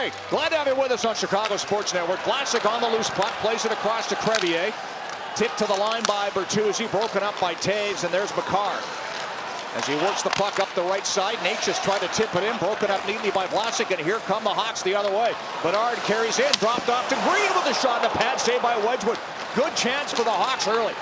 Hey, glad to have you with us on Chicago Sports Network. Vlasic on the loose puck, plays it across to Crevier. Tipped to the line by Bertuzzi, broken up by Taves, and there's Makar. As he works the puck up the right side, Nate just tried to tip it in, broken up neatly by Vlasic, and here come the Hawks the other way. Bedard carries in, dropped off to Green with a shot, and a pad save by Wedgwood. Good chance for the Hawks early.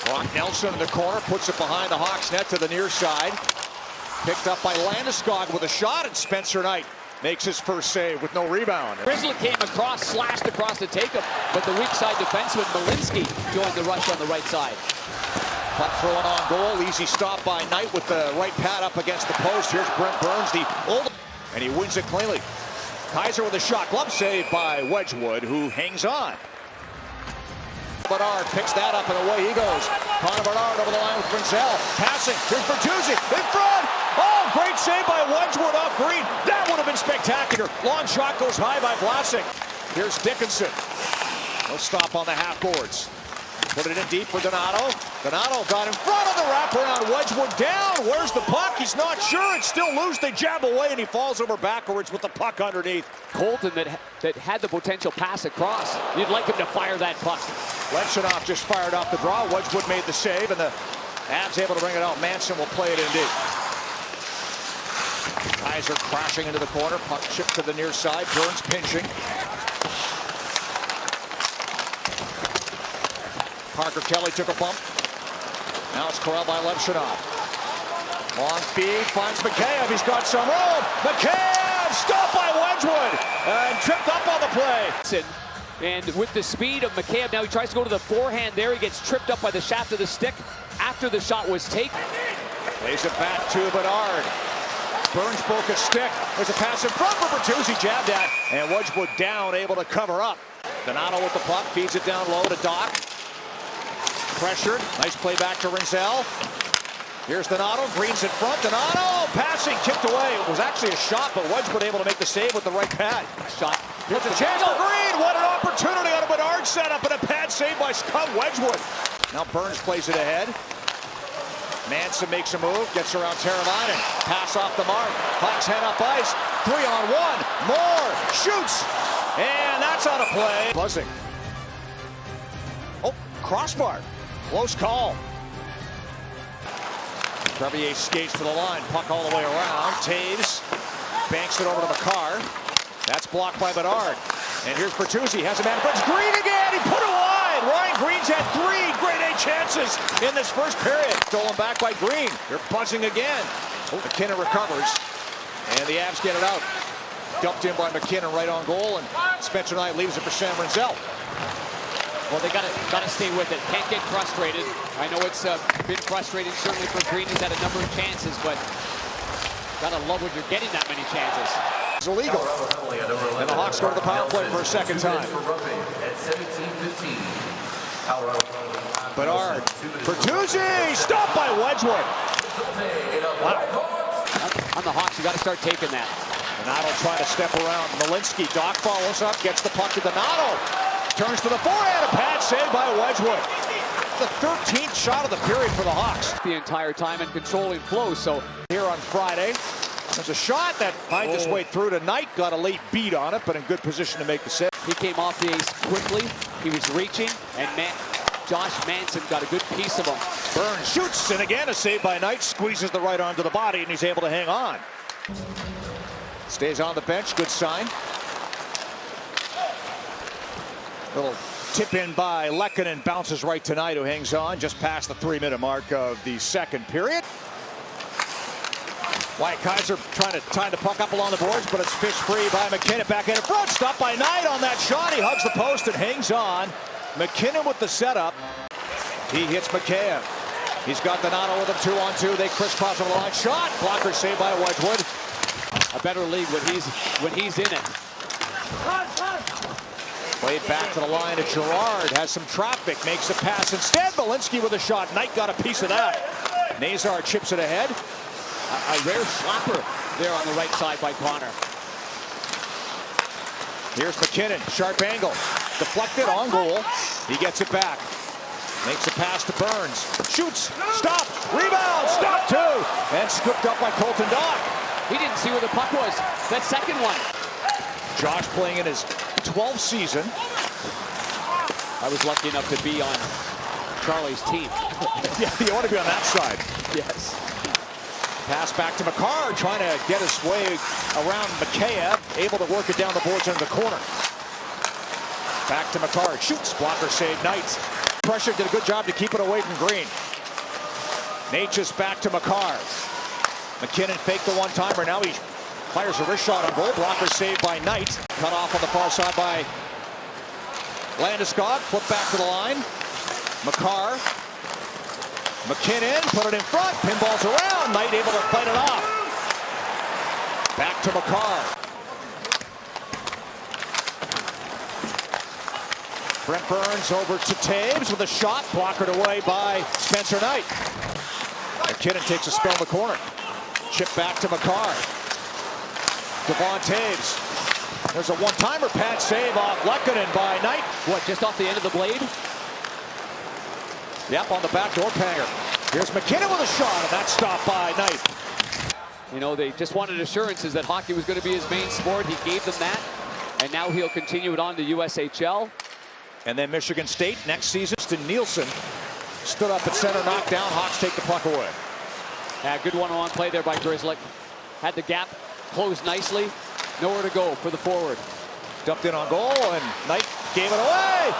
Brock Nelson in the corner, puts it behind the Hawks net to the near side. Picked up by Landeskog with a shot, and Spencer Knight makes his first save with no rebound. Grizzly came across, slashed across to take him, but the weak side defenseman Malinsky joined the rush on the right side. Puck thrown on goal, easy stop by Knight with the right pad up against the post. Here's Brent Burns, the old, and he wins it cleanly. Kaiser with a shot, glove save by Wedgwood, who hangs on. Bedard picks that up and away he goes. Connor Bedard over the line with Rinzel. Passing, here's Bertuzzi in front. Oh, great save by Wedgwood off Green. That would have been spectacular. Long shot goes high by Vlasic. Here's Dickinson. No stop on the half boards. Put it in deep for Donato. Donato got in front of the wraparound. Wedgwood down. Where's the puck? He's not sure. It's still loose. They jab away, and he falls over backwards with the puck underneath. Colton that had the potential pass across. You'd like him to fire that puck. Levshunov just fired off the draw. Wedgwood made the save, and the Avs able to bring it out. Manson will play it in deep. Kaiser crashing into the corner. Puck chipped to the near side. Burns pinching. Parker Kelly took a bump. Now it's corralled by Levshunov. Long feed, finds Mikheyev. He's got some room. Mikheyev stopped by Wedgwood and tripped up on the play. And with the speed of Mikheyev, now he tries to go to the forehand there. He gets tripped up by the shaft of the stick after the shot was taken. Plays it back to Bedard. Burns broke a stick. There's a pass in front for Bertuzzi, jabbed at, and Wedgwood down, able to cover up. Donato with the puck, feeds it down low to Doc. Pressured, nice play back to Rinzel. Here's Donato, Green's in front. Donato passing, kicked away. It was actually a shot, but Wedgwood able to make the save with the right pad. Shot. Here's a chance for Green. What an opportunity on a Bedard setup, and a pad save by Scott Wedgwood. Now Burns plays it ahead. Manson makes a move, gets around Teravainen. Pass off the mark. Hawks head up ice. 3-on-1. Moore shoots, and that's out of play. Buzzing. Oh, crossbar. Close call. Crevier skates to the line. Puck all the way around. Taves banks it over to Makar. That's blocked by Bedard. And here's Bertuzzi. Has a man in front. It's Green again. He put it wide. Ryan Green's had 3 grade A chances in this first period. Stolen back by Green. They're buzzing again. McKinnon recovers. And the Avs get it out. Dumped in by McKinnon right on goal. And Spencer Knight leaves it for Sam Rinzel. Well, they gotta stay with it. Can't get frustrated. I know it's been frustrating certainly for Green. He's had a number of chances, but gotta love when you're getting that many chances. It's illegal. And the Hawks go to the power play for a second time. Bedard. Bertuzzi stopped by Wedgwood. Wow. On the Hawks, you gotta start taking that. Donato trying to step around. Malinsky. Doc follows up, gets the puck to Donato. Turns to the forehand, a pad save by Wedgwood. The 13th shot of the period for the Hawks. The entire time and controlling flow, so. Here on Friday, there's a shot that finds its way through tonight. Got a late beat on it, but in good position to make the save. He came off the ace quickly. He was reaching, and Josh Manson got a good piece of him. Burns shoots, and again a save by Knight. Squeezes the right arm to the body, and he's able to hang on. Stays on the bench, good sign. Little tip in by Lehkonen, bounces right to Knight, who hangs on just past the 3-minute mark of the second period. Wyatt Kaiser trying to tie the puck up along the boards, but it's fished free by McKinnon. Back in front, stopped by Knight on that shot. He hugs the post and hangs on. McKinnon with the setup. He hits Mikheyev. He's got Donato with him 2-on-2. They crisscross over the line. Shot, blocker saved by Wedgwood. A better league when he's in it. Played back to the line to Gerard. Has some traffic, makes a pass instead. Malinsky with a shot. Knight got a piece of that. Nazar chips it ahead. A rare slapper there on the right side by Connor. Here's McKinnon, sharp angle. Deflected on goal. He gets it back. Makes a pass to Burns. Shoots, stop, rebound, stop too. And scooped up by Colton Dock. He didn't see where the puck was. That second one. Josh playing in his 12th season. I was lucky enough to be on Charlie's team. Yeah, you want to be on that side. Yes. Pass back to McCarr, trying to get his way around McKay, able to work it down the boards into the corner. Back to McCarr, shoots, blocker save, Knight. Pressure, did a good job to keep it away from Green. Natchez back to McCarr. McKinnon faked the one-timer, now he fires a wrist shot on goal, blocker saved by Knight. Cut off on the far side by Landeskog, flip back to the line. McCarr. McKinnon, put it in front, pinballs around, Knight able to fight it off. Back to McCarr. Brent Burns over to Taves with a shot, blockered away by Spencer Knight. McKinnon takes a spell in the corner. Chip back to McCarr. Devon Taves. There's a one-timer, pad save off Lehkonen by Knight. What, just off the end of the blade? Yep, on the backdoor panger. Here's McKinnon with a shot, and that's stopped by Knight. You know, they just wanted assurances that hockey was going to be his main sport. He gave them that, and now he'll continue it on to USHL. And then Michigan State next season. Nielsen stood up at center, knocked down. Hawks take the puck away. Yeah, good one-on-one play there by Grzelcyk. Had the gap closed nicely. Nowhere to go for the forward. Dumped in on goal, and Knight gave it away.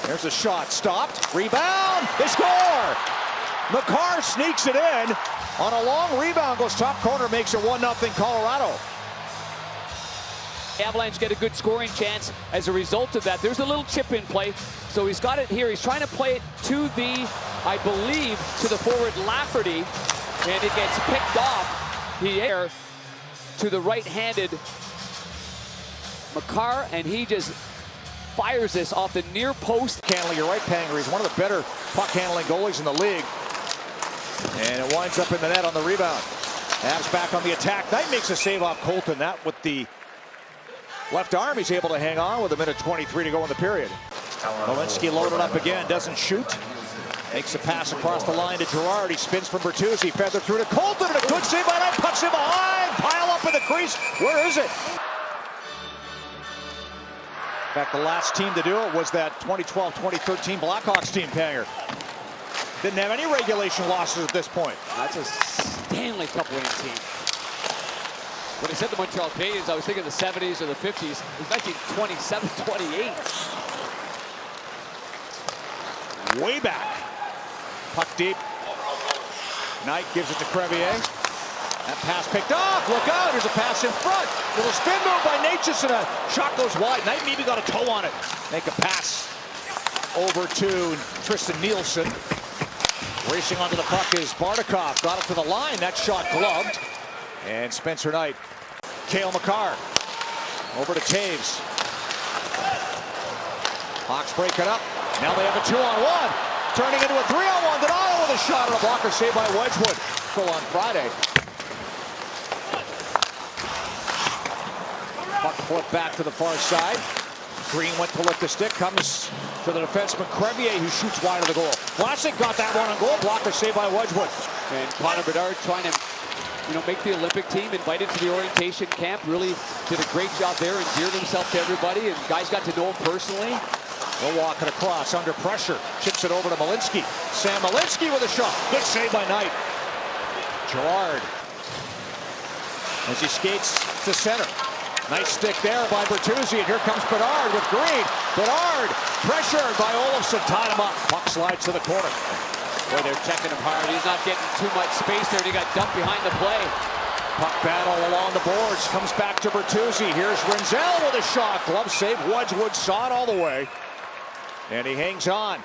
There's a shot, stopped, rebound, they score! McCarr sneaks it in on a long rebound, goes top corner, makes it 1-0 Colorado. The Avalanche get a good scoring chance as a result of that. There's a little chip in play, so he's got it here. He's trying to play it to the, I believe, to the forward Lafferty, and it gets picked off the air to the right-handed McCarr, and he just fires this off the near post. Handling your right panger, he's one of the better puck handling goalies in the league. And it winds up in the net on the rebound. Avs back on the attack. Knight makes a save off Colton. That with the left arm, he's able to hang on with 1:23 to go in the period. Malinsky loaded up again, doesn't shoot. Makes a pass across the line to Girard. He spins from Bertuzzi, feather through to Colton, and a good save by Knight. Pucks him behind, pile up in the crease. Where is it? In fact, the last team to do it was that 2012-2013 Blackhawks team, Panger. Didn't have any regulation losses at this point. That's a Stanley Cup winning team. When I said the Montreal Canadiens, I was thinking the 70s or the 50s. It was 1927-28. Way back. Puck deep. Knight gives it to Crevier. That pass picked off. Look out. Here's a pass in front. Little spin move by Natchez, and a shot goes wide. Knight maybe got a toe on it. Make a pass over to Tristan Nielsen. Racing onto the puck is Bardakov. Got it to the line. That shot gloved. And Spencer Knight. Cale Makar. Over to Taves. Hawks break it up. Now they have a 2-on-1. Turning into a 3-on-1. Donato with a shot and a blocker saved by Wedgwood. Full on Friday. Puck flipped back to the far side. Green went to lift the stick. Comes to the defenseman Crevier, who shoots wide of the goal. Vlasic got that one on goal. Blocker saved by Wedgwood. And Connor Bedard trying to, make the Olympic team, invited to the orientation camp. Really did a great job there, endeared himself to everybody, and guys got to know him personally. They'll walk it across under pressure. Chips it over to Malinsky. Sam Malinsky with a shot. Good save by Knight. Girard. As he skates to center. Nice stick there by Bertuzzi, and here comes Bedard with Green. Bedard pressured by Olofsson, tied him up. Puck slides to the corner. Boy, they're checking him hard. He's not getting too much space there. He got dumped behind the play. Puck battle along the boards. Comes back to Bertuzzi. Here's Renzel with a shot. Glove save. Wedgwood saw it all the way. And he hangs on.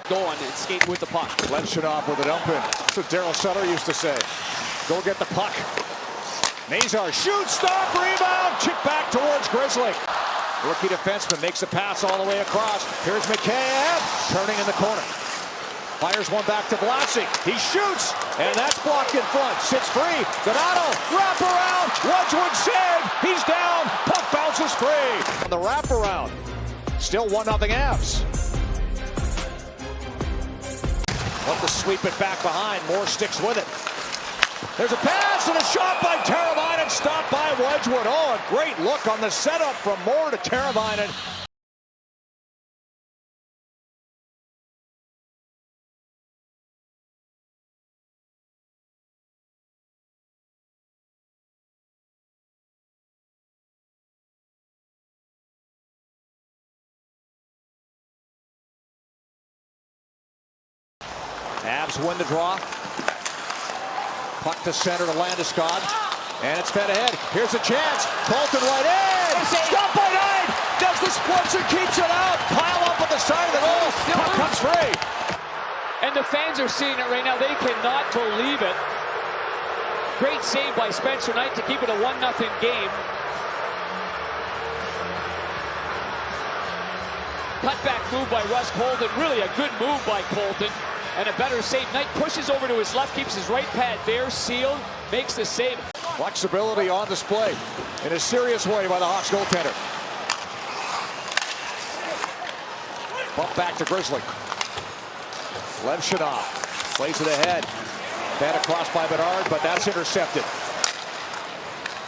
Going and skate with the puck. Lenshunov with a dump in. That's what Daryl Sutter used to say. Go get the puck. Nazar shoots, stop, rebound, chip back towards Grzelcyk. Rookie defenseman makes a pass all the way across. Here's McKay, turning in the corner. Fires one back to Vlasic. He shoots, and that's blocked in front. Sits free. Donato, wrap around. Wedgwood save. He's down. Puck bounces free. On the wraparound. Still 1-0 Avs. Want to sweep it back behind. Moore sticks with it. There's a pass and a shot by Teravainen, stopped by Wedgwood. Oh, a great look on the setup from Moore to Teravainen. Avs win the draw. Puck to center to Landeskog. And it's fed ahead. Here's a chance. Colton right in. Stop by Knight. Does the splits and keeps it out. Pile up at the side of the goal. Puck comes free. And the fans are seeing it right now. They cannot believe it. Great save by Spencer Knight to keep it a 1-0 game. Cutback move by Russ Colton. Really a good move by Colton. And a better save. Knight pushes over to his left, keeps his right pad there, sealed, makes the save. Flexibility on display in a serious way by the Hawks goaltender. Bump back to Grizzly. Levshunov plays it ahead. Fed across by Bedard, but that's intercepted.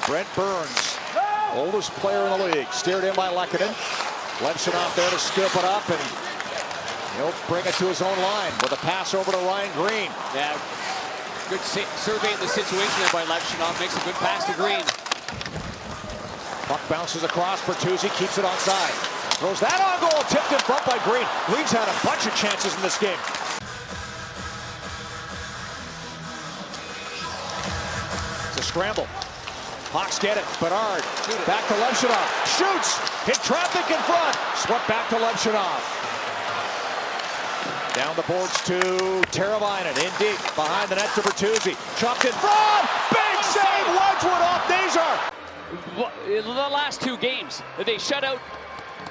Brent Burns, oldest player in the league, steered in by Lehkonen. Levshunov there to scoop it up, and he'll bring it to his own line with a pass over to Ryan Green. Yeah, good surveying the situation there by Levshunov. Makes a good pass to Green. Puck bounces across. Bertuzzi keeps it onside. Throws that on goal. Tipped in front by Green. Green's had a bunch of chances in this game. It's a scramble. Hawks get it. Bedard back to Levshunov. Shoots. Hit traffic in front. Swept back to Levshunov. Down the boards to Teravainen, in deep, behind the net to Bertuzzi. Chopped in front, big save, Wedgwood off Nazar. In the last two games, they shut out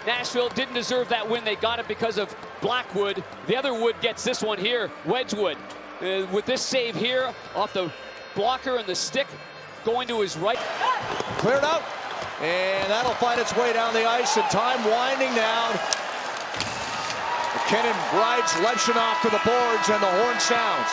Nashville, didn't deserve that win. They got it because of Blackwood. The other Wood gets this one here, Wedgwood. With this save here, off the blocker and the stick, going to his right. Cleared out, and that'll find its way down the ice, and time winding down. McKinnon rides Levshunov to the boards, and the horn sounds.